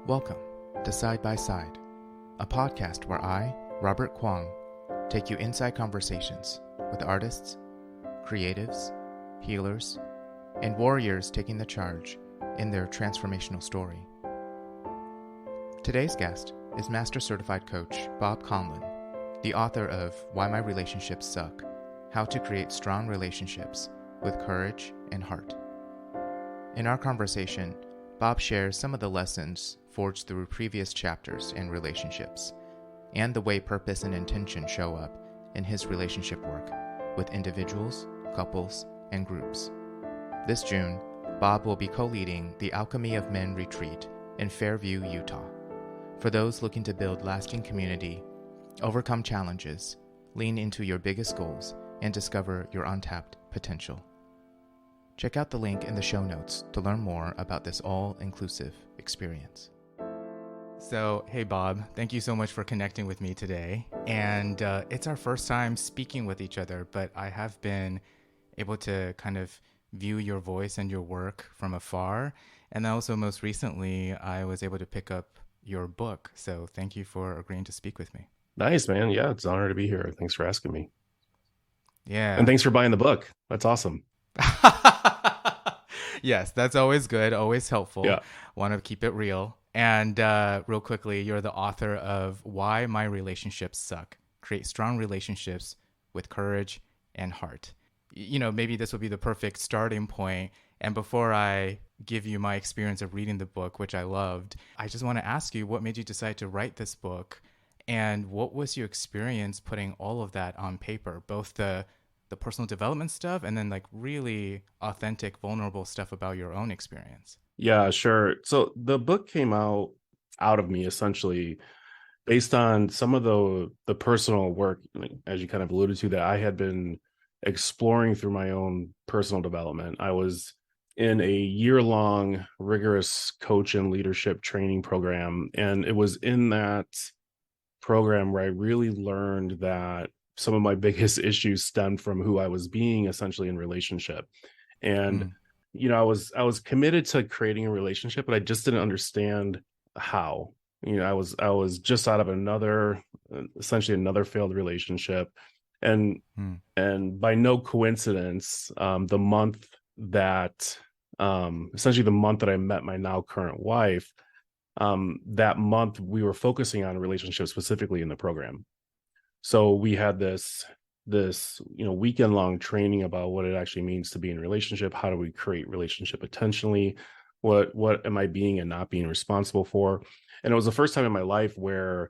Welcome to Side by Side, a podcast where I, Robert Kwong, take you inside conversations with artists, creatives, healers, and warriors taking the charge in their transformational story. Today's guest is Master Certified Coach Bob Conlin, the author of Why My Relationships Suck: How to Create Strong Relationships with Courage and Heart. In our conversation, Bob shares some of the lessons forged through previous chapters in relationships, and the way purpose and intention show up in his relationship work with individuals, couples, and groups. This June, Bob will be co-leading the Alchemy of Men retreat in Fairview, Utah, for those looking to build lasting community, overcome challenges, lean into your biggest goals, and discover your untapped potential. Check out the link in the show notes to learn more about this all-inclusive experience. So, hey Bob, thank you so much for connecting with me today. And it's our first time speaking with each other, but I have been able to kind of view your voice and your work from afar. And also most recently, I was able to pick up your book. So thank you for agreeing to speak with me. Nice, man. Yeah, it's an honor to be here. Thanks for asking me. Yeah. And thanks for buying the book. That's awesome. Yes, that's always good, always helpful. Yeah. Want to keep it real. And real quickly, you're the author of Why My Relationships Suck: Create Strong Relationships with Courage and Heart. You know, maybe this would be the perfect starting point. And before I give you my experience of reading the book, which I loved, I just want to ask you, what made you decide to write this book? And what was your experience putting all of that on paper, both the personal development stuff and then like really authentic, vulnerable stuff about your own experience? Yeah, sure. So the book came out of me essentially based on some of the personal work, as you kind of alluded to, that I had been exploring through my own personal development. I was in a year-long rigorous coach and leadership training program, and it was in that program where I really learned that some of my biggest issues stemmed from who I was being essentially in relationship. And I was committed to creating a relationship, but I just didn't understand how. I was just out of essentially another failed relationship, and by no coincidence, the month that essentially the month that I met my now current wife, that month we were focusing on relationships specifically in the program. So we had this weekend long training about what it actually means to be in a relationship. How do we create relationship intentionally? What am I being and not being responsible for? And it was the first time in my life where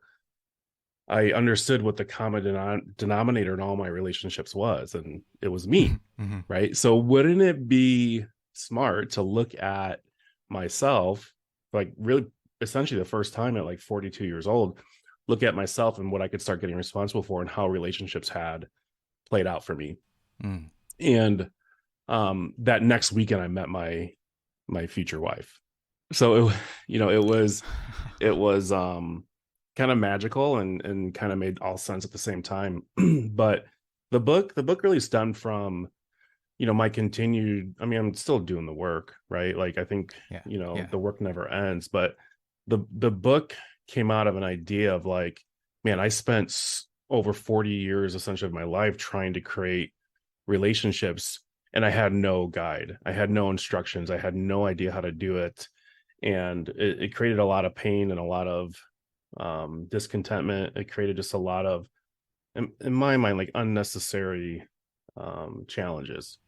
I understood what the common denominator in all my relationships was, and it was me, right? So wouldn't it be smart to look at myself, like really essentially the first time at like 42 years old, look at myself and what I could start getting responsible for and how relationships had played out for me. And that next weekend I met my future wife. So it was kind of magical and kind of made all sense at the same time. But the book really stemmed from my continued, I mean, I'm still doing the work, right? Like I think the work never ends, but the book came out of an idea of like, man, I spent over 40 years essentially of my life trying to create relationships, and I had no guide. I had no instructions. I had no idea how to do it. And it created a lot of pain and a lot of discontentment. It created just a lot of, in my mind, like unnecessary challenges.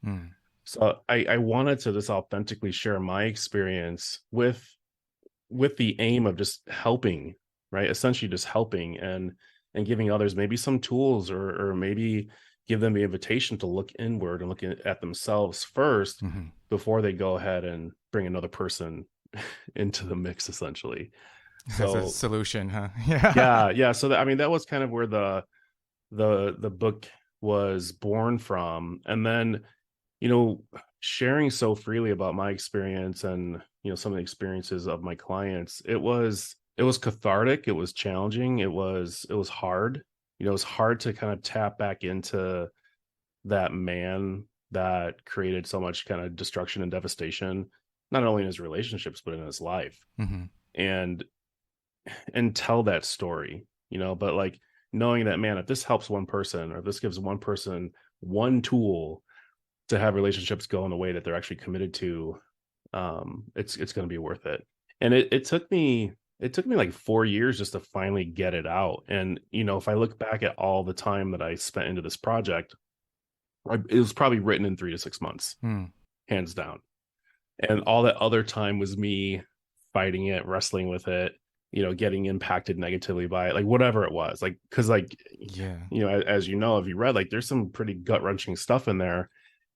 So I wanted to just authentically share my experience with the aim of just helping, right? Essentially just helping and giving others maybe some tools or maybe give them the invitation to look inward and look at themselves first before they go ahead and bring another person into the mix, essentially. So that's a solution, huh? Yeah. So that was kind of where the book was born from. And then, sharing so freely about my experience and some of the experiences of my clients, it was cathartic. It was challenging. It was hard. It was hard to kind of tap back into that man that created so much kind of destruction and devastation, not only in his relationships but in his life. And and tell that story, but like knowing that, man, if this helps one person, or if this gives one person one tool to have relationships go in the way that they're actually committed to, it's going to be worth it. And it took me like 4 years just to finally get it out. And if I look back at all the time that I spent into this project, it was probably written in 3 to 6 months, Hmm. hands down. And all that other time was me fighting it, wrestling with it, getting impacted negatively by it, like whatever it was, like, because like, Yeah. as if you read, like, there's some pretty gut-wrenching stuff in there.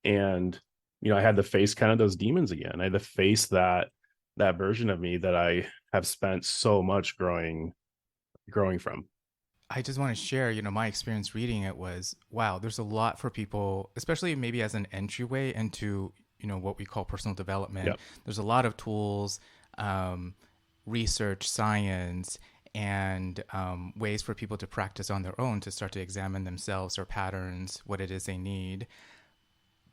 And I had to face kind of those demons again. I had to face that version of me that I have spent so much growing from. I just want to share, my experience reading it was, wow, there's a lot for people, especially maybe as an entryway into, what we call personal development. Yep. There's a lot of tools, um, research, science, and ways for people to practice on their own to start to examine themselves or patterns, what it is they need.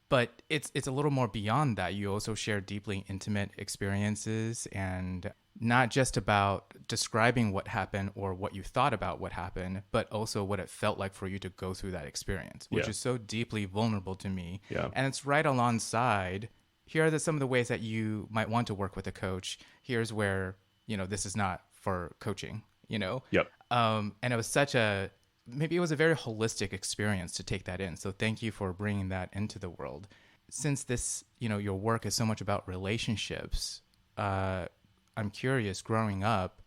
But it's a little more beyond that. You also share deeply intimate experiences, and not just about describing what happened or what you thought about what happened, but also what it felt like for you to go through that experience, which Yeah. is so deeply vulnerable to me. Yeah. And it's right alongside, here are some of the ways that you might want to work with a coach. Here's where, this is not for coaching. Yep. And it was maybe it was a very holistic experience to take that in. So thank you for bringing that into the world. Since this, your work is so much about relationships, I'm curious, growing up,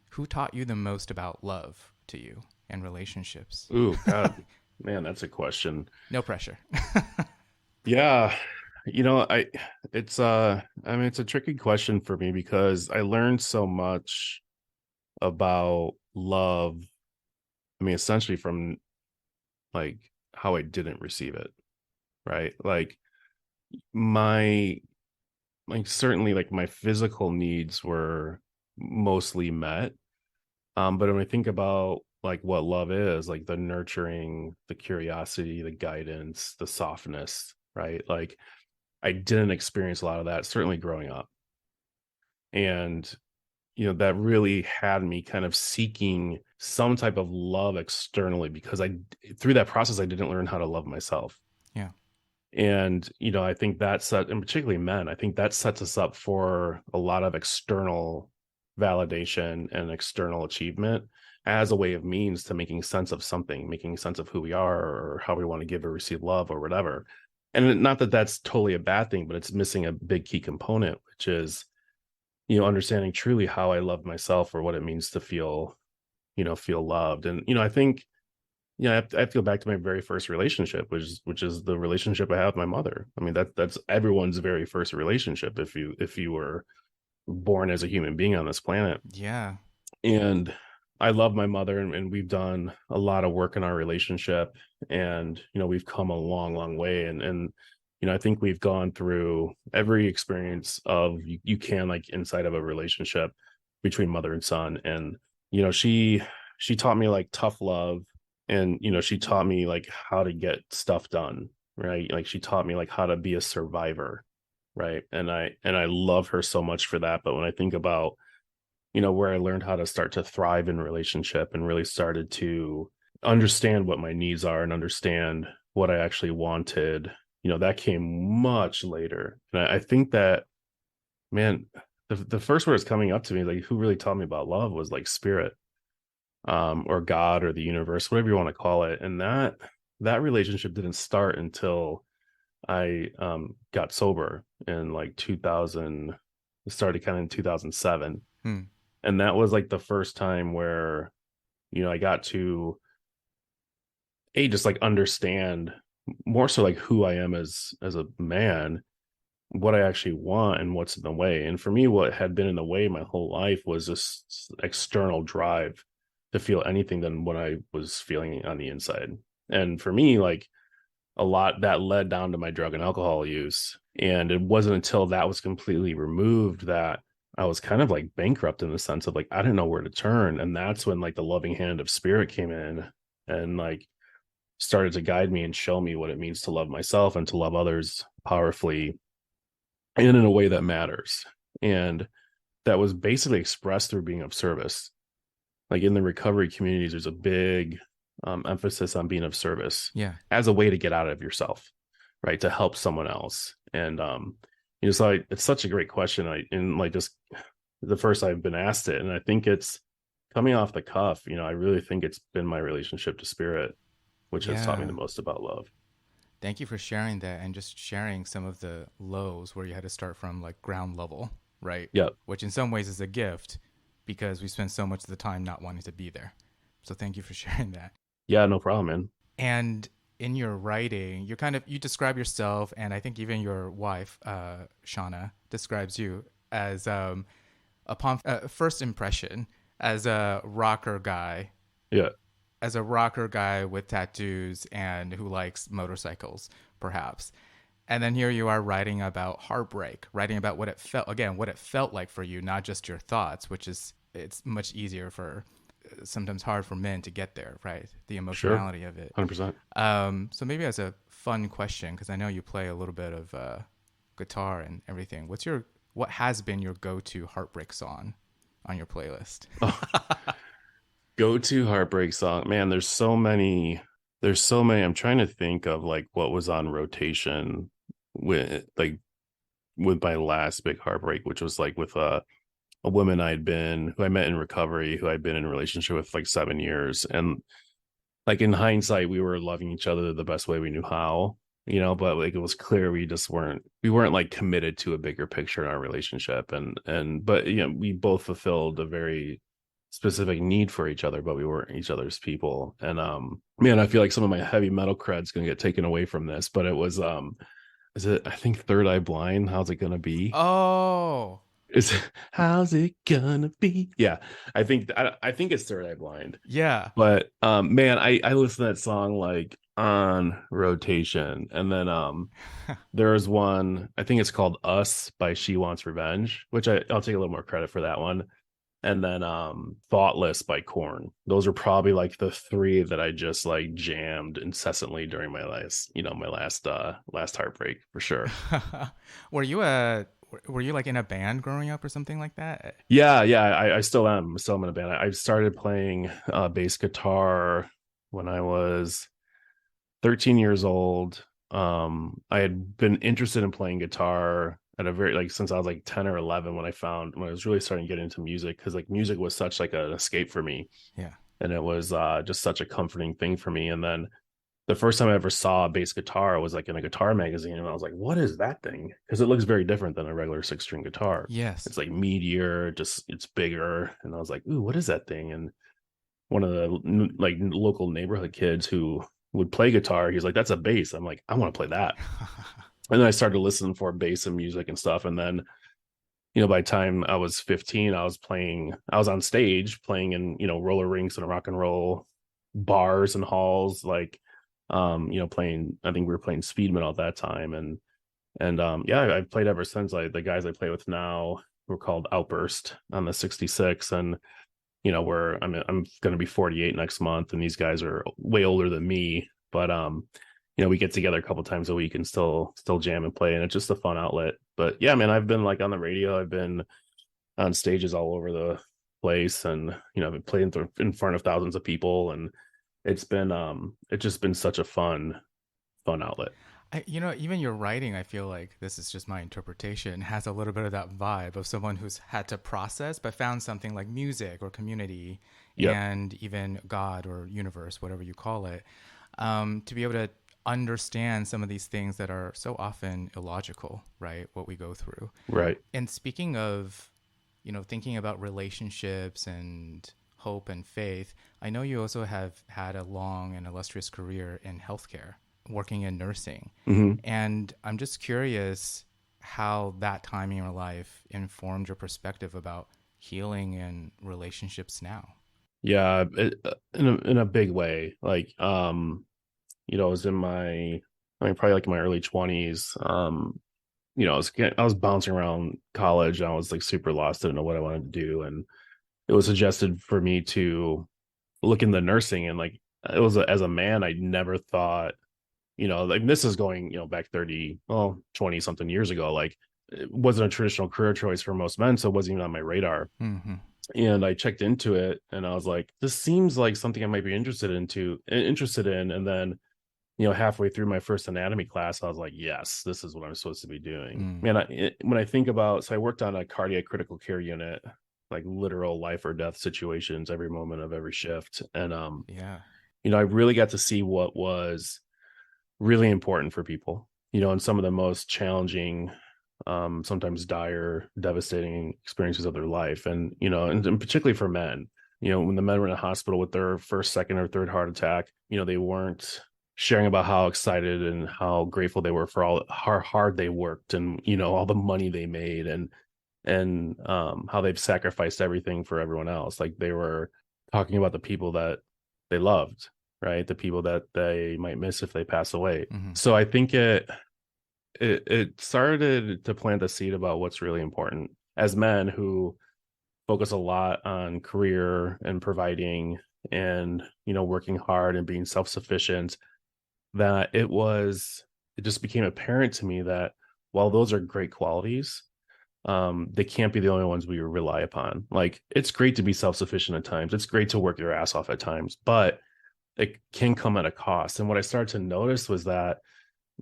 who taught you the most about love to you and relationships? Ooh, God, man, that's a question. No pressure. Yeah. It's a tricky question for me because I learned so much about love. I mean, essentially from like how I didn't receive it, right? My, certainly like my physical needs were mostly met. But when I think about like what love is, like the nurturing, the curiosity, the guidance, the softness, right? Like I didn't experience a lot of that, certainly growing up. And that really had me kind of seeking some type of love externally, because through that process I didn't learn how to love myself. Yeah. And I think and particularly men, I think that sets us up for a lot of external validation and external achievement as a way of means to making sense of something, making sense of who we are or how we want to give or receive love or whatever. And not that that's totally a bad thing, but it's missing a big key component, which is understanding truly how I love myself, or what it means to feel loved. And I think, I feel back to my very first relationship, which is the relationship I have with my mother. I mean, that's everyone's very first relationship, if you were born as a human being on this planet. Yeah. And I love my mother, and we've done a lot of work in our relationship, and we've come a long, long way. And I think we've gone through every experience of you can, like, inside of a relationship between mother and son. And she taught me like tough love, and she taught me like how to get stuff done, right? Like she taught me like how to be a survivor, right? And I love her so much for that. But when I think about where I learned how to start to thrive in relationship and really started to understand what my needs are and understand what I actually wanted, that came much later. And I think that, man, the first word that's coming up to me, like, who really taught me about love was like spirit, or God or the universe, whatever you want to call it. And that relationship didn't start until I got sober in like 2000. It started kind of in 2007. Hmm. And that was like the first time where I got to just like understand more so like who I am as a man, what I actually want and what's in the way. And for me, what had been in the way my whole life was this external drive to feel anything than what I was feeling on the inside. And for me, like, a lot that led down to my drug and alcohol use. And it wasn't until that was completely removed that I was kind of like bankrupt, in the sense of like I didn't know where to turn. And that's when like the loving hand of spirit came in and like started to guide me and show me what it means to love myself and to love others powerfully and in a way that matters. And that was basically expressed through being of service. like in the recovery communities, there's a big emphasis on being of service Yeah. as a way to get out of yourself, right? To help someone else. And so it's such a great question. And like just the first I've been asked it, and I think it's coming off the cuff. I really think it's been my relationship to spirit, which has taught me the Yeah. most about love. Thank you for sharing that and just sharing some of the lows where you had to start from like ground level, right? Yeah, Which in some ways is a gift because we spend so much of the time not wanting to be there. So thank you for sharing that. yeah, no problem, man. And in your writing, you describe yourself, and I think even your wife, Shauna, describes you as upon first impression as a rocker guy, Yeah. with tattoos and who likes motorcycles, perhaps. And then here you are writing about heartbreak, writing about what it felt like for you, not just your thoughts, which is it's much easier for sometimes hard for men to get there, right? The Sure. emotionality of it. 100%. So maybe as a fun question, because I know you play a little bit of guitar and everything. What has been your go-to heartbreak song on your playlist? Oh, go-to heartbreak song. Man, there's so many. I'm trying to think of like what was on rotation with my last big heartbreak, which was like with a woman who I met in recovery, who I'd been in a relationship with like 7 years. And like in hindsight, we were loving each other the best way we knew how, but like it was clear we weren't like committed to a bigger picture in our relationship. But we both fulfilled a very specific need for each other, but we weren't each other's people. And man, I feel like some of my heavy metal cred's gonna get taken away from this, but it was is it, I think, Third Eye Blind? How's it gonna be? Oh, Is how's it gonna be? Yeah, I think it's Third Eye Blind. yeah. But man, I listen to that song like on rotation. And then there's one, I think it's called Us by She Wants Revenge, which I'll take a little more credit for that one. And then Thoughtless by Korn. Those are probably like the three that I just like jammed incessantly during my last heartbreak for sure. were you a were you like in a band growing up or something like that? Yeah, I still am. Still am in a band. I started playing bass guitar when I was 13 years old. I had been interested in playing guitar at a very like since I was like 10 or 11 when I was really starting to get into music, because like music was such like an escape for me, Yeah. and it was just such a comforting thing for me. And then the first time I ever saw a bass guitar was like in a guitar magazine, and I was like, "What is that thing?" Because it looks very different than a regular six-string guitar. Yes. It's like meatier, just it's bigger, and I was like, "Ooh, what is that thing?" And one of the like local neighborhood kids who would play guitar, he's like, "That's a bass." I'm like, "I want to play that." And then I started listening for bass and music and stuff, and then by the time I was 15, I was on stage playing in, roller rinks and rock and roll bars and halls, like, playing, I think we were playing speed metal at that time. And yeah, I've played ever since. Like the guys I play with now were called Outburst on the 66. And, I'm going to be 48 next month, and these guys are way older than me, but, we get together a couple times a week and still jam and play, and it's just a fun outlet. But yeah, man, I've been like on the radio, I've been on stages all over the place, and I've been playing in front of thousands of people, and it's just been such a fun outlet. Even your writing, I feel like this is just my interpretation, has a little bit of that vibe of someone who's had to process, but found something like music or community Yep. and even God or universe, whatever you call it, to be able to understand some of these things that are so often illogical, right? What we go through. Right. And speaking of, thinking about relationships and hope and faith, I know you also have had a long and illustrious career in healthcare, working in nursing. Hmm. And I'm just curious how that time in your life informed your perspective about healing and relationships now. Yeah, in a big way. Like, I was probably like in my early 20s. I was bouncing around college, and I was like super lost. I didn't know what I wanted to do, and it was suggested for me to look into nursing. And like as a man, I never thought, like this is going, back 20 something years ago. Like it wasn't a traditional career choice for most men, so it wasn't even on my radar. Mm-hmm. And I checked into it and I was like, this seems like something I might be interested in. And then, halfway through my first anatomy class, I was like, yes, this is what I'm supposed to be doing. Mm. Man, when I think about, so I worked on a cardiac critical care unit, like literal life or death situations every moment of every shift. And, Yeah. I really got to see what was really important for people, in some of the most challenging, sometimes dire, devastating experiences of their life. And particularly for men, when the men were in the hospital with their first, second, or third heart attack, they weren't sharing about how excited and how grateful they were for all how hard they worked, and all the money they made, and how they've sacrificed everything for everyone else. Like, they were talking about the people that they loved, right? The people that they might miss if they pass away. Hmm. So I think it started to plant a seed about what's really important as men who focus a lot on career and providing, and working hard and being self-sufficient, that it just became apparent to me that while those are great qualities, they can't be the only ones we rely upon. Like, it's great to be self-sufficient at times, it's great to work your ass off at times, but it can come at a cost. And what I started to notice was that,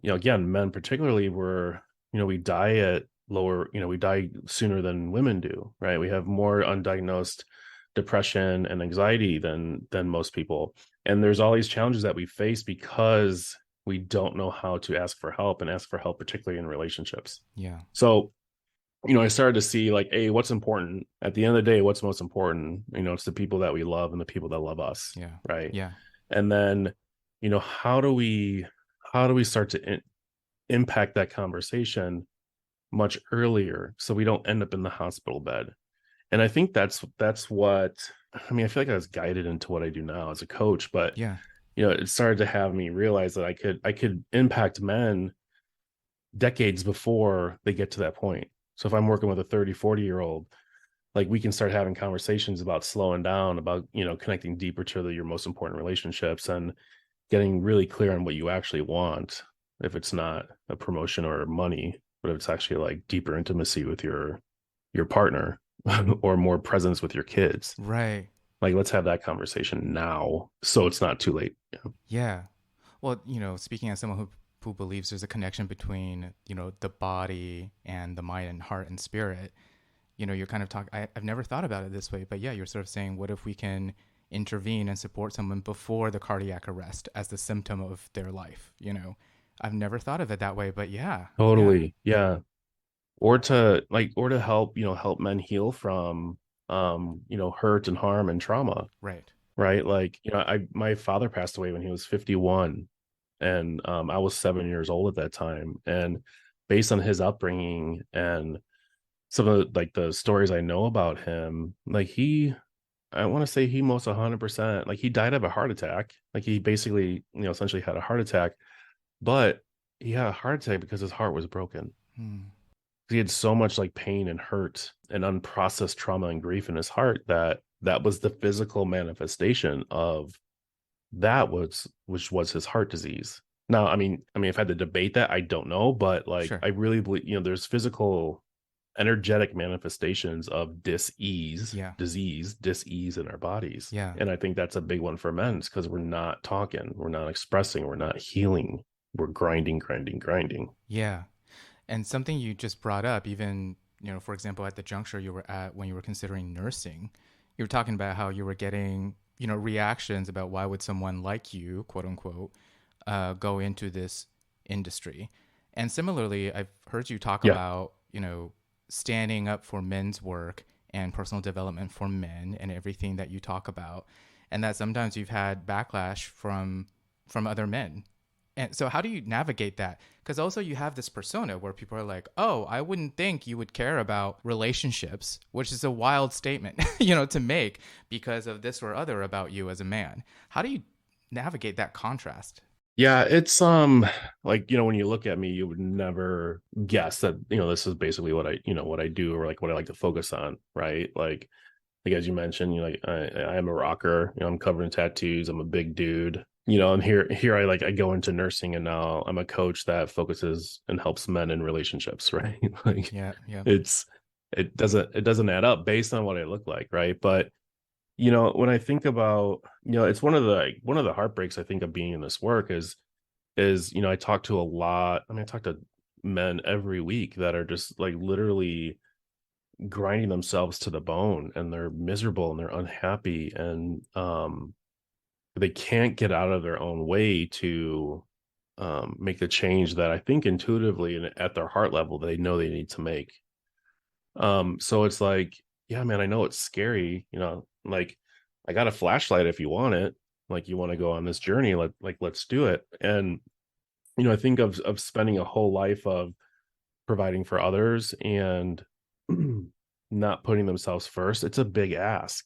again, men particularly were, we die at lower, we die sooner than women do, right? We have more undiagnosed depression and anxiety than most people. And there's all these challenges that we face because we don't know how to ask for help, and ask for help, particularly in relationships. Yeah. So, I started to see, like, hey, what's important at the end of the day, what's most important, it's the people that we love and the people that love us. Yeah. Right. Yeah. And then, how do we start to impact that conversation much earlier so we don't end up in the hospital bed? And I think that's what, I mean, I feel like I was guided into what I do now as a coach, but Yeah. it started to have me realize that I could impact men decades before they get to that point. So if I'm working with a 30, 40-year-old, like, we can start having conversations about slowing down, about, connecting deeper to your most important relationships, and getting really clear on what you actually want. If it's not a promotion or money, but if it's actually like deeper intimacy with your partner, or more presence with your kids. Right. Like, let's have that conversation now so it's not too late. Yeah. Well, speaking as someone who believes there's a connection between, the body and the mind and heart and spirit, you're kind of talking, I've never thought about it this way, but yeah, you're sort of saying, what if we can intervene and support someone before the cardiac arrest as the symptom of their life? I've never thought of it that way, but yeah. Yeah. Totally. Yeah. Or to help men heal from, hurt and harm and trauma. Right. Right. Like, my father passed away when he was 51, and I was 7 years old at that time. And based on his upbringing and some of like the stories I know about him, like, I want to say he most 100%, like, he died of a heart attack. Like, he basically, essentially had a heart attack, but he had a heart attack because his heart was broken. Hmm. He had so much, like, pain and hurt and unprocessed trauma and grief in his heart that was the physical manifestation of which was his heart disease. Now, I mean, if I had to debate that, I don't know, but, like, Sure. I really believe, there's physical, energetic manifestations of Yeah. dis-ease in our bodies. Yeah. And I think that's a big one for men, because we're not talking, we're not expressing, we're not healing, we're grinding, grinding, grinding. Yeah. And something you just brought up, even, for example, at the juncture you were at when you were considering nursing, you were talking about how you were getting, reactions about why would someone like you, quote unquote, go into this industry. And similarly, I've heard you talk Yeah. about, standing up for men's work and personal development for men and everything that you talk about. And that sometimes you've had backlash from other men. And so how do you navigate that? Because also you have this persona where people are like, oh, I wouldn't think you would care about relationships, which is a wild statement, to make because of this or other about you as a man. How do you navigate that contrast? Yeah, it's like, when you look at me, you would never guess that, this is basically what I do, or like what I like to focus on, right? Like, as you mentioned, like, I am a rocker, I'm covered in tattoos, I'm a big dude, and here I go into nursing, and now I'm a coach that focuses and helps men in relationships, right? Like, Yeah, yeah, it's it doesn't add up based on what I look like, right? But when I think about, it's one of the heartbreaks I think of being in this work is I talk to a lot. I mean, I talk to men every week that are just like literally grinding themselves to the bone, and they're miserable and they're unhappy, and they can't get out of their own way to make the change that I think intuitively and at their heart level they know they need to make. So it's like, yeah, man, I know it's scary, like I got a flashlight if you want it, like you want to go on this journey, let's do it. And I think of spending a whole life of providing for others and not putting themselves first. It's a big ask.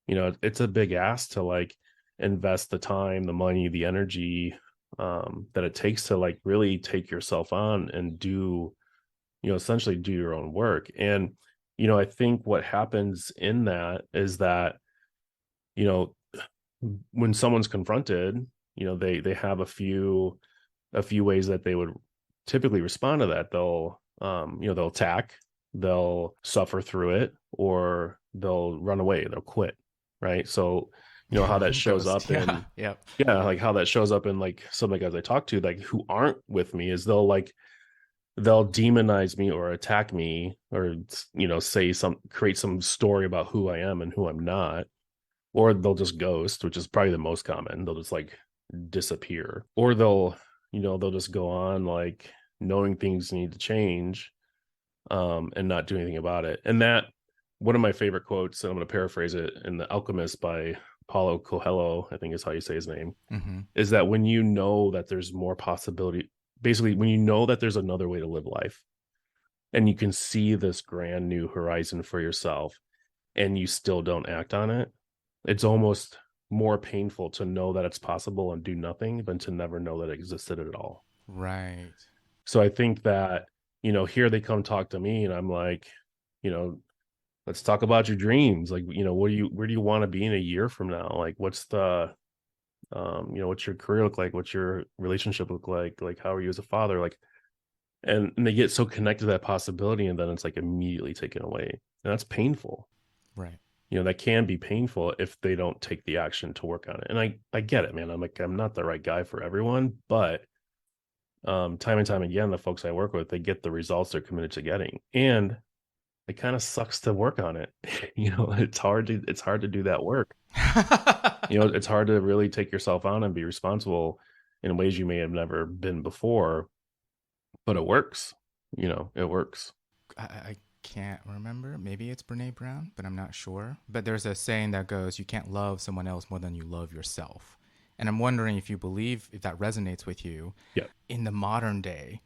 It's a big ask to like invest the time, the money, the energy that it takes to like really take yourself on and do, essentially do your own work. And I think what happens in that is that, you know when someone's confronted, they have a few ways that they would typically respond to that. They'll attack, they'll suffer through it, or they'll run away, they'll quit, right? So how that shows Ghost. up Yeah. in, Yep. yeah, like how that shows up in like some of the guys I talk to, like who aren't with me, is they'll demonize me or attack me, or create some story about who I am and who I'm not. Or they'll just ghost, which is probably the most common. They'll just like disappear, or they'll just go on like knowing things need to change, and not do anything about it. And that, one of my favorite quotes, and I'm going to paraphrase it, in The Alchemist by Paulo Coelho, I think is how you say his name, Mm-hmm. is that when you know that there's more possibility, basically when you know that there's another way to live life, and you can see this grand new horizon for yourself, and you still don't act on it, it's almost more painful to know that it's possible and do nothing than to never know that it existed at all. Right. So I think that, here they come talk to me, and I'm like, you know, let's talk about your dreams. Like, where do you want to be in a year from now? Like, what's your career look like? What's your relationship look like? Like, how are you as a father? Like, and they get so connected to that possibility, and then it's like immediately taken away. And that's painful. Right. That can be painful if they don't take the action to work on it. And I get it, man. I'm not the right guy for everyone, but time and time again, the folks I work with, they get the results they're committed to getting. And it kind of sucks to work on it. It's hard to do that work. It's hard to really take yourself on and be responsible in ways you may have never been before, but it works. It works. I can't remember. Maybe it's Brene Brown, but I'm not sure. But there's a saying that goes, you can't love someone else more than you love yourself. And I'm wondering if that resonates with you. Yeah. In the modern day,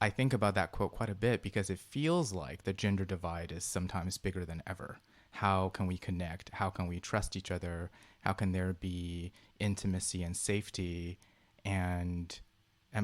I think about that quote quite a bit because it feels like the gender divide is sometimes bigger than ever. How can we connect? How can we trust each other? How can there be intimacy and safety? And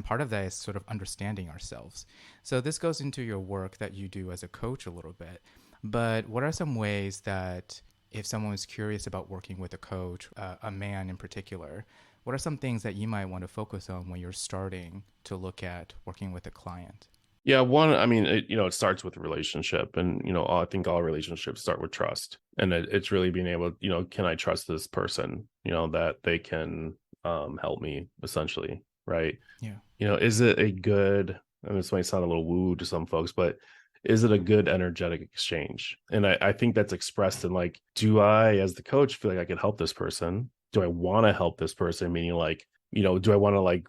part of that is sort of understanding ourselves. So this goes into your work that you do as a coach a little bit. But what are some ways that if someone is curious about working with a coach, a man in particular, what are some things that you might want to focus on when you're starting to look at working with a client? Yeah, one, I mean, it starts with a relationship, and I think all relationships start with trust, and it's really being able, can I trust this person, that they can help me, essentially, right? Yeah. Is it a good, and this might sound a little woo to some folks, but is it a good energetic exchange? And I think that's expressed in like, do I, as the coach, feel like I can help this person? Do I want to help this person? Meaning like, do I want to like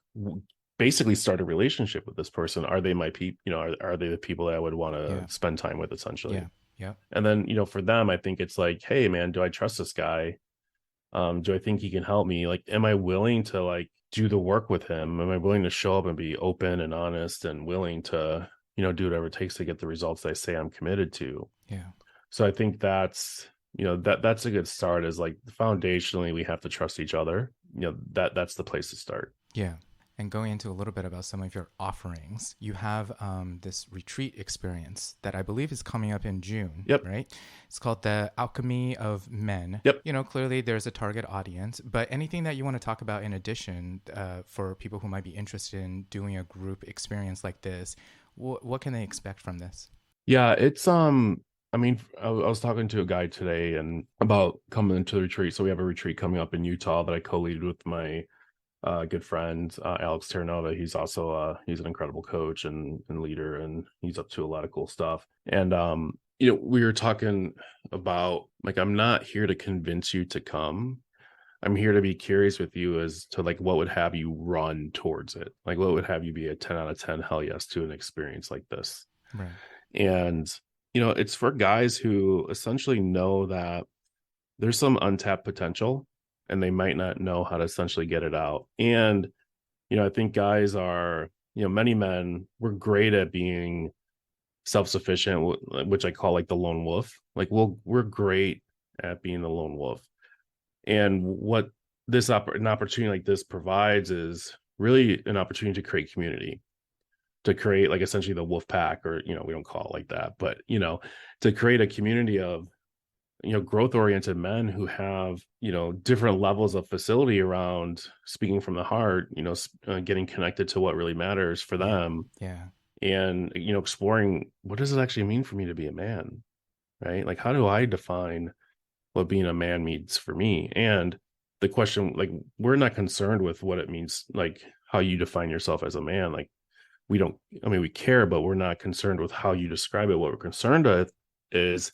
basically start a relationship with this person? Are they my people? Are they the people that I would want to Yeah. spend time with, essentially? Yeah. Yeah. And then, for them, I think it's like, hey man, do I trust this guy? Do I think he can help me? Like, am I willing to like do the work with him? Am I willing to show up and be open and honest and willing to, do whatever it takes to get the results that I say I'm committed to? Yeah. So I think that's a good start, is like foundationally we have to trust each other. That's the place to start. Yeah. And going into a little bit about some of your offerings, you have this retreat experience that I believe is coming up in June, Yep. right? It's called the Alchemy of Men. Yep. Clearly there's a target audience, but anything that you want to talk about in addition for people who might be interested in doing a group experience like this, what can they expect from this? Yeah, it's I mean, I was talking to a guy today and about coming into the retreat. So we have a retreat coming up in Utah that I co-lead with my good friend Alex Terranova. He's also he's an incredible coach and leader, and he's up to a lot of cool stuff. And we were talking about, like, I'm not here to convince you to come. I'm here to be curious with you as to, like, what would have you run towards it? Like, what would have you be a 10 out of 10 hell yes to an experience like this? Right. And, it's for guys who essentially know that there's some untapped potential and they might not know how to essentially get it out. And, I think guys are, many men, we're great at being self-sufficient, which I call like the lone wolf. Like we're great at being the lone wolf. And what an opportunity like this provides is really an opportunity to create community, to create like essentially the wolf pack, or we don't call it like that, but to create a community of growth oriented men who have different levels of facility around speaking from the heart, getting connected to what really matters for Yeah. them, Yeah. and exploring what does it actually mean for me to be a man, right? Like, how do I define what being a man means for me? And the question, like, we're not concerned with what it means, like how you define yourself as a man. Like, we don't, I mean, we care, but we're not concerned with how you describe it. What we're concerned with is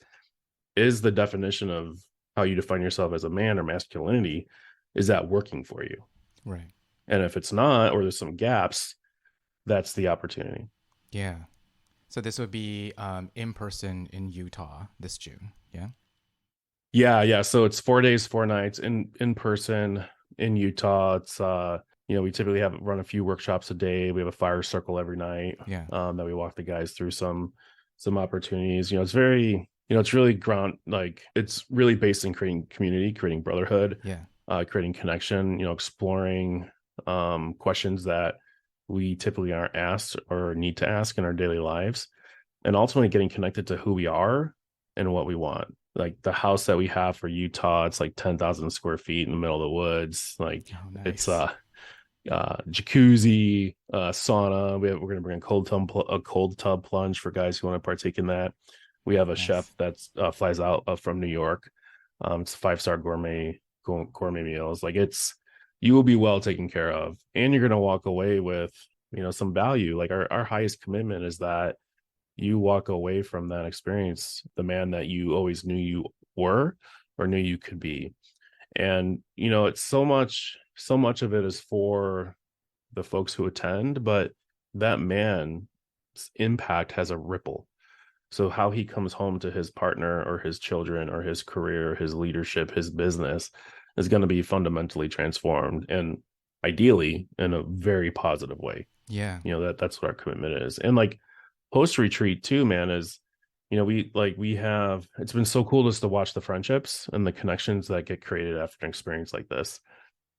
the definition of how you define yourself as a man or masculinity, is that working for you? Right. And if it's not, or there's some gaps, that's the opportunity. Yeah. So this would be in person in Utah this June. Yeah. Yeah. So it's 4 days, 4 nights in person in Utah. It's we typically have run a few workshops a day. We have a fire circle every night, Yeah. that we walk the guys through some opportunities. It's very, it's really it's really based in creating community, creating brotherhood, Yeah. creating connection, exploring questions that we typically aren't asked or need to ask in our daily lives, and ultimately getting connected to who we are and what we want. Like the house that we have for Utah, it's like 10,000 square feet in the middle of the woods. Like Oh, it's nice. jacuzzi, sauna. We're going to bring a cold tub plunge for guys who want to partake in that. We have a chef Nice. that's flies out from New York. It's 5-star gourmet meals. Like, you will be well taken care of, and you're going to walk away with some value. Like our highest commitment is that you walk away from that experience the man that you always knew you were or knew you could be. And it's so much of it is for the folks who attend, but that man's impact has a ripple. So how he comes home to his partner or his children or his career, his leadership, his business is going to be fundamentally transformed, and ideally in a very positive way. Yeah. That's what our commitment is. And like post retreat too, man, is we have, it's been so cool just to watch the friendships and the connections that get created after an experience like this.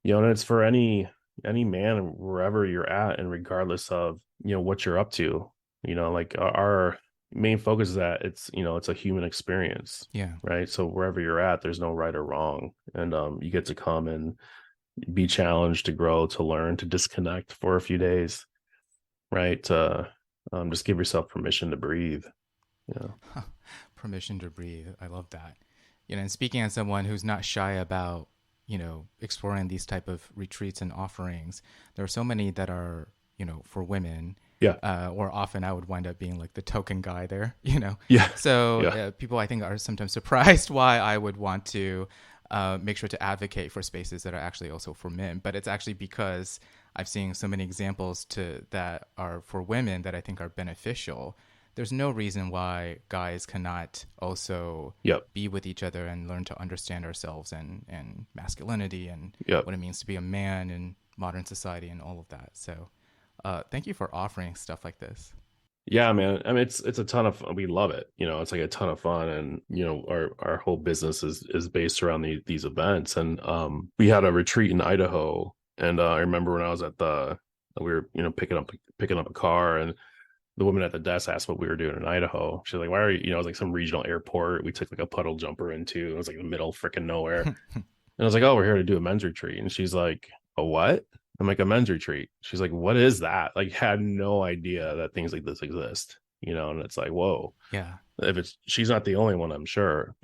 And it's for any man wherever you're at, and regardless of what you're up to. Like our main focus is that it's a human experience, Yeah. right? So wherever you're at, there's no right or wrong, and you get to come and be challenged, to grow, to learn, to disconnect for a few days, right? To just give yourself permission to breathe. Yeah. Permission to breathe. I love that. And speaking as someone who's not shy about, exploring these type of retreats and offerings, there are so many that are, for women. Yeah. Or often I would wind up being like the token guy there, Yeah. So Yeah. people I think are sometimes surprised why I would want to make sure to advocate for spaces that are actually also for men. But it's actually because I've seen so many examples that are for women that I think are beneficial. There's no reason why guys cannot also Yep. be with each other and learn to understand ourselves and masculinity and Yep. what it means to be a man in modern society and all of that. So thank you for offering stuff like this. Yeah, man. I mean, it's a ton of fun. We love it. It's like a ton of fun, and our whole business is based around these events. And we had a retreat in Idaho, and I remember when I was we were picking up a car, and the woman at the desk asked what we were doing in Idaho. She's like, "Why are you?" It was like some regional airport. We took like a puddle jumper into. It was like the middle of freaking nowhere. And I was like, "Oh, we're here to do a men's retreat." And she's like, "A what?" I'm like, "A men's retreat." She's like, "What is that?" Like, had no idea that things like this exist. and it's like, whoa, Yeah. if it's she's not the only one, I'm sure.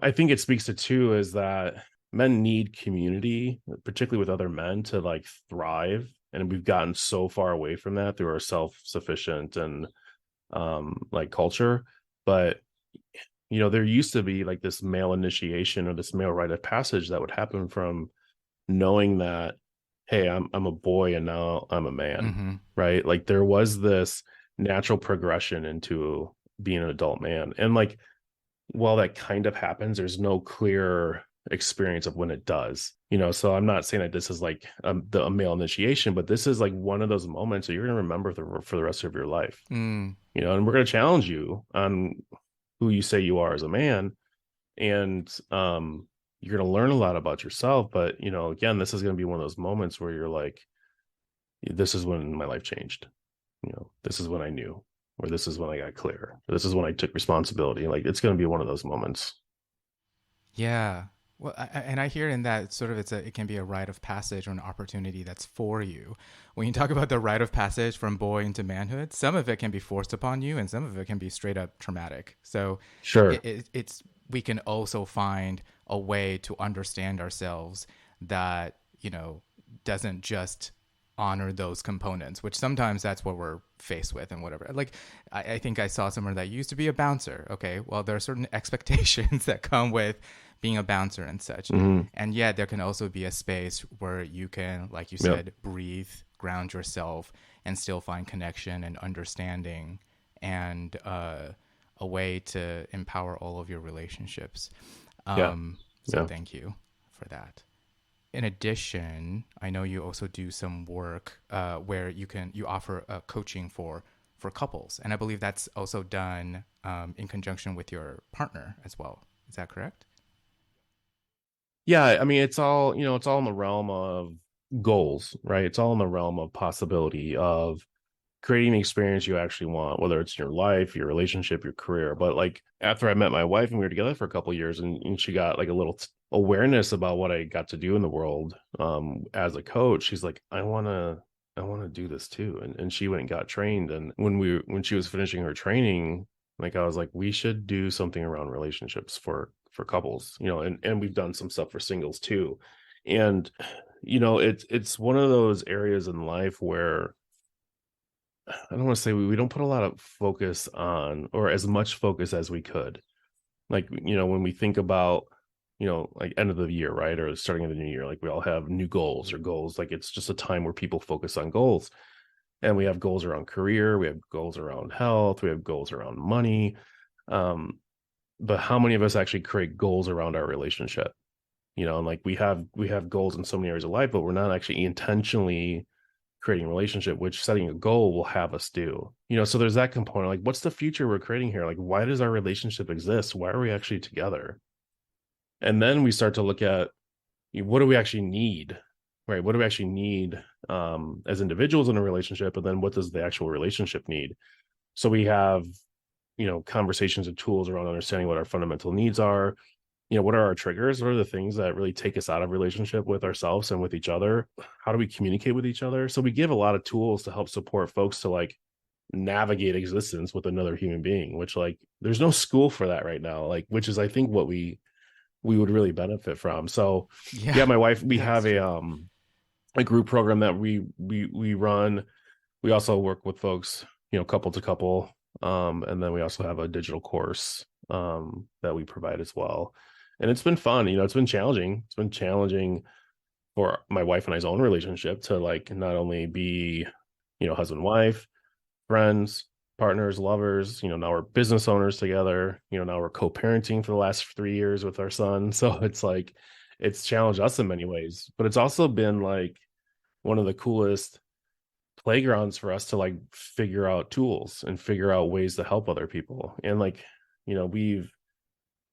I think it speaks to too is that men need community, particularly with other men, to like thrive. And we've gotten so far away from that through our self-sufficient and like culture. But there used to be like this male initiation or this male rite of passage that would happen from knowing that, hey, I'm a boy and now I'm a man, Mm-hmm. right? Like there was this natural progression into being an adult man. And like while that kind of happens, there's no clear experience of when it does. So I'm not saying that this is like a male initiation, but this is like one of those moments that you're going to remember for the rest of your life. Mm. And we're going to challenge you on who you say you are as a man, and you're going to learn a lot about yourself. But again, this is going to be one of those moments where you're like, this is when my life changed. This is when I knew, or this is when I got clear, or this is when I took responsibility. Like it's going to be one of those moments. Yeah. Well, and I hear in that sort of it can be a rite of passage or an opportunity that's for you. When you talk about the rite of passage from boy into manhood, some of it can be forced upon you, and some of it can be straight up traumatic. So Sure. it's we can also find a way to understand ourselves that doesn't just honor those components, which sometimes that's what we're faced with and whatever. Like, I think I saw somewhere that used to be a bouncer. Okay, well, there are certain expectations that come with being a bouncer and such. Hmm. And yet, there can also be a space where you can, like you Yep. said, breathe, ground yourself, and still find connection and understanding and a way to empower all of your relationships. Yeah. So, Yeah. thank you for that. In addition, I know you also do some work where you offer coaching for couples, and I believe that's also done in conjunction with your partner as well. Is that correct? Yeah. I mean, it's all in the realm of goals, right? It's all in the realm of possibility of creating the experience you actually want, whether it's your life, your relationship, your career. But like after I met my wife and we were together for a couple of years, and she got like a little awareness about what I got to do in the world as a coach, she's like, I want to do this too. And she went and got trained. And when she was finishing her training, like I was like, we should do something around relationships for couples, and we've done some stuff for singles too. And it's one of those areas in life where I don't want to say we don't put a lot of focus on, or as much focus as we could. Like, when we think about, like end of the year, right? Or starting of the new year, like we all have new goals or goals. Like it's just a time where people focus on goals. And we have goals around career, we have goals around health, we have goals around money. Um, but how many of us actually create goals around our relationship? And like we have goals in so many areas of life, but we're not actually intentionally creating a relationship, which setting a goal will have us do. So there's that component. Like, what's the future we're creating here? Like, why does our relationship exist? Why are we actually together? And then we start to look at, what do we actually need, right? What do we actually need as individuals in a relationship? And then what does the actual relationship need? So we have, conversations and tools around understanding what our fundamental needs are. What are our triggers? What are the things that really take us out of relationship with ourselves and with each other? How do we communicate with each other? So we give a lot of tools to help support folks to like navigate existence with another human being, which like there's no school for that right now, like, which is I think what we would really benefit from. So Yeah, yeah, my wife, we that's have a true. a group program that we run. We also work with folks, couple to couple. And then we also have a digital course that we provide as well. And it's been fun. It's been challenging. It's been challenging for my wife and I's own relationship to like not only be, husband, wife, friends, partners, lovers, now we're business owners together, now we're co-parenting for the last 3 years with our son. So it's like, it's challenged us in many ways, but it's also been like one of the coolest playgrounds for us to like figure out tools and figure out ways to help other people. And like, we've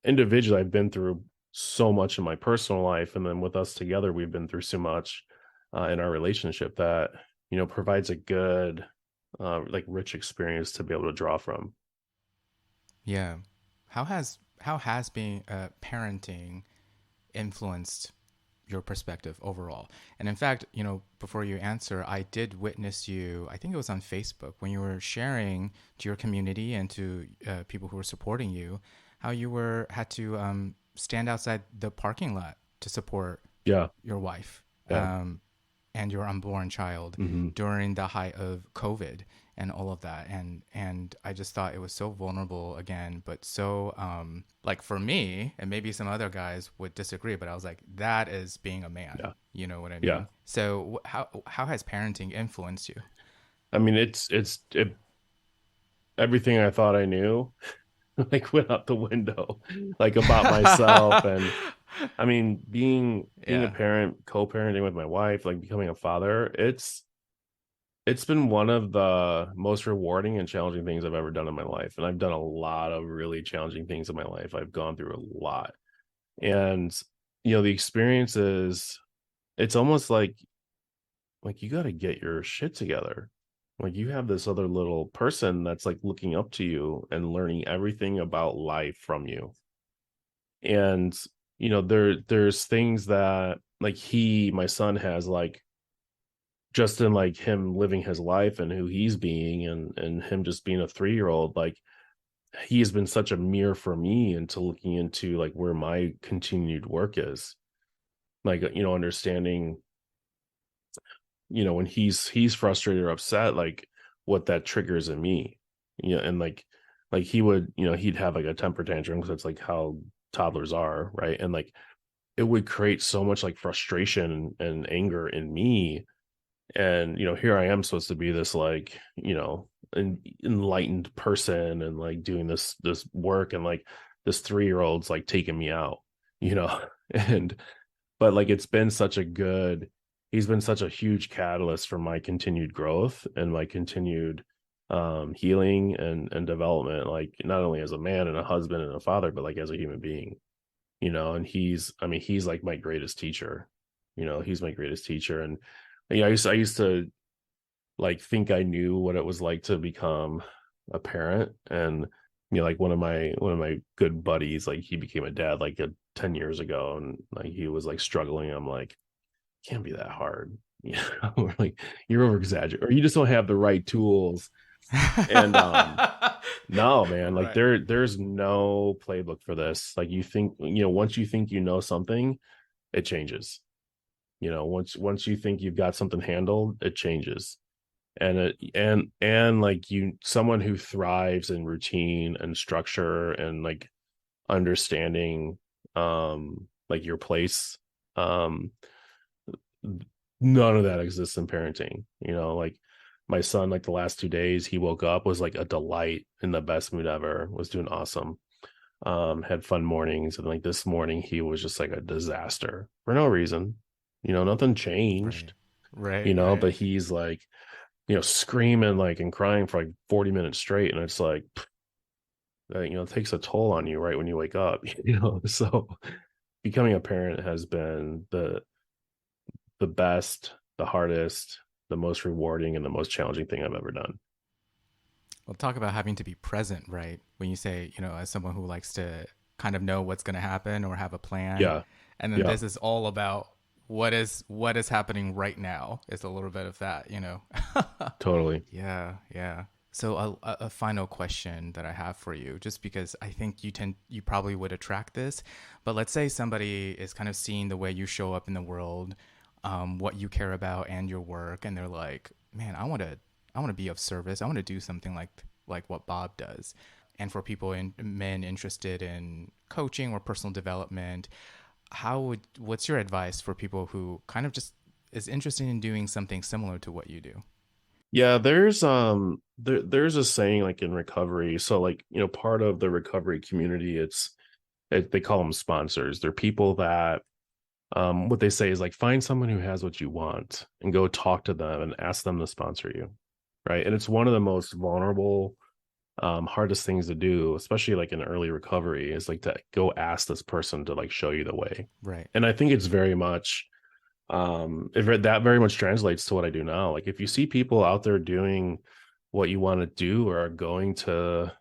individually, I've been through so much in my personal life. And then with us together, we've been through so much in our relationship that, provides a good, like rich experience to be able to draw from. Yeah. How has being parenting influenced your perspective overall. And in fact, before you answer, I did witness you, I think it was on Facebook, when you were sharing to your community and to people who were supporting you, how you had to stand outside the parking lot to support Yeah. your wife. Yeah. And your unborn child Hmm. during the height of COVID and all of that. And I just thought it was so vulnerable again, but so like for me, and maybe some other guys would disagree, but I was like, that is being a man. Yeah. You know what I Yeah. mean? So how has parenting influenced you? I mean, everything I thought I knew like went out the window, like about myself. And I mean, being a Yeah. parent, co-parenting with my wife, like becoming a father, it's been one of the most rewarding and challenging things I've ever done in my life. And I've done a lot of really challenging things in my life. I've gone through a lot. And the experience is, it's almost like you got to get your shit together. Like you have this other little person that's like looking up to you and learning everything about life from you. And there's things that like my son has, like just in like him living his life and who he's being, and him just being a 3-year-old, like he has been such a mirror for me into looking into like where my continued work is, like understanding when he's frustrated or upset, like what that triggers in me. And like he would, he'd have like a temper tantrum because that's like how toddlers are, right? And like it would create so much like frustration and anger in me. And here I am supposed to be this like enlightened person and like doing this work, and like this 3-year-old's like taking me out, and but like he's been such a huge catalyst for my continued growth and my continued healing and development, like not only as a man and a husband and a father, but like as a human being. And he's like my greatest teacher. He's my greatest teacher. And I used to like think I knew what it was like to become a parent. And like one of my good buddies, like he became a dad like 10 years ago, and like he was like struggling. I'm like, can't be that hard. We're like, you're over exaggerating, or you just don't have the right tools. And no, man, like Right. there's no playbook for this. Like you think, once you think something, it changes. Once you think you've got something handled, it changes. And like someone who thrives in routine and structure and like understanding like your place, um none of that exists in parenting. Like my son, like the last 2 days he woke up, was like a delight, in the best mood ever, was doing awesome, had fun mornings. And like this morning he was just like a disaster for no reason. Nothing Right. changed, Right. but he's like screaming like and crying for like 40 minutes straight. And it's like that, it takes a toll on you right when you wake up. So becoming a parent has been the best, the hardest, the most rewarding, and the most challenging thing I've ever done. Well, talk about having to be present, right? When you say, as someone who likes to kind of know what's going to happen or have a plan, Yeah. and then Yeah. this is all about what is happening right now. It's a little bit of that. Totally. Yeah, yeah. So a final question that I have for you, just because I think you probably would attract this, but let's say somebody is kind of seeing the way you show up in the world, what you care about and your work, and they're like, man, I want to be of service. I want to do something like what Bob does. And for men interested in coaching or personal development, what's your advice for people who kind of just is interested in doing something similar to what you do? Yeah, there's a saying like in recovery. So like, part of the recovery community, they call them sponsors. They're people that what they say is like, find someone who has what you want and go talk to them and ask them to sponsor you. Right. And it's one of the most vulnerable, hardest things to do, especially like in early recovery, is like to go ask this person to like show you the way. Right. And I think it's very much that very much translates to what I do now. Like if you see people out there doing what you want to do, or are going to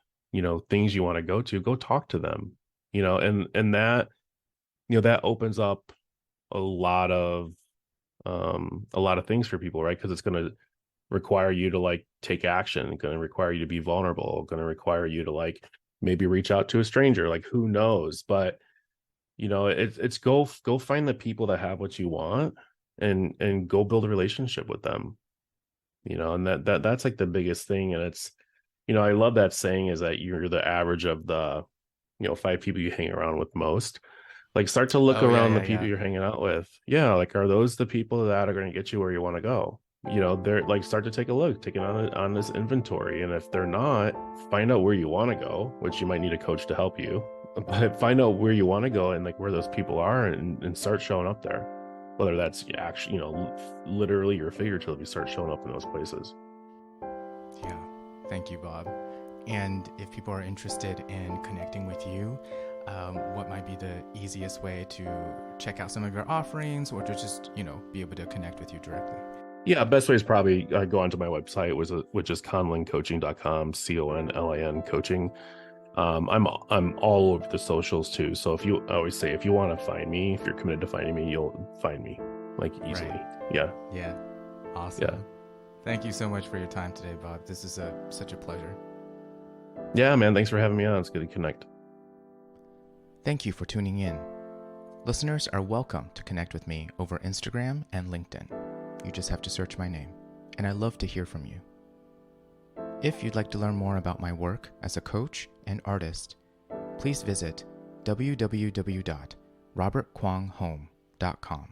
things you want to go talk to them. And that that opens up a lot of things for people, right? Because it's going to require you to like take action, going to require you to be vulnerable, going to require you to like maybe reach out to a stranger, like who knows. But it's go find the people that have what you want and go build a relationship with them, and that's like the biggest thing. And it's, I love that saying, is that you're the average of the 5 people you hang around with most. Like, start to look Oh, yeah, around the yeah, people yeah. you're hanging out with. Yeah, like, are those the people that are going to get you where you want to go? They're like, start to take a look, take it on this inventory. And if they're not, find out where you want to go, which you might need a coach to help you. But find out where you want to go and like where those people are, and start showing up there. Whether that's actually, literally or figuratively, start showing up in those places. Yeah. Thank you, Bob. And if people are interested in connecting with you, what might be the easiest way to check out some of your offerings, or to just, be able to connect with you directly? Yeah, best way is probably go onto my website, which is conlincoaching.com, CONLIN coaching. I'm all over the socials too. So I always say, if you want to find me, if you're committed to finding me, you'll find me like easily. Right. Yeah. Yeah. Awesome. Yeah. Thank you so much for your time today, Bob. This is such a pleasure. Yeah, man. Thanks for having me on. It's good to connect. Thank you for tuning in. Listeners are welcome to connect with me over Instagram and LinkedIn. You just have to search my name, and I love to hear from you. If you'd like to learn more about my work as a coach and artist, please visit www.robertkwonghome.com.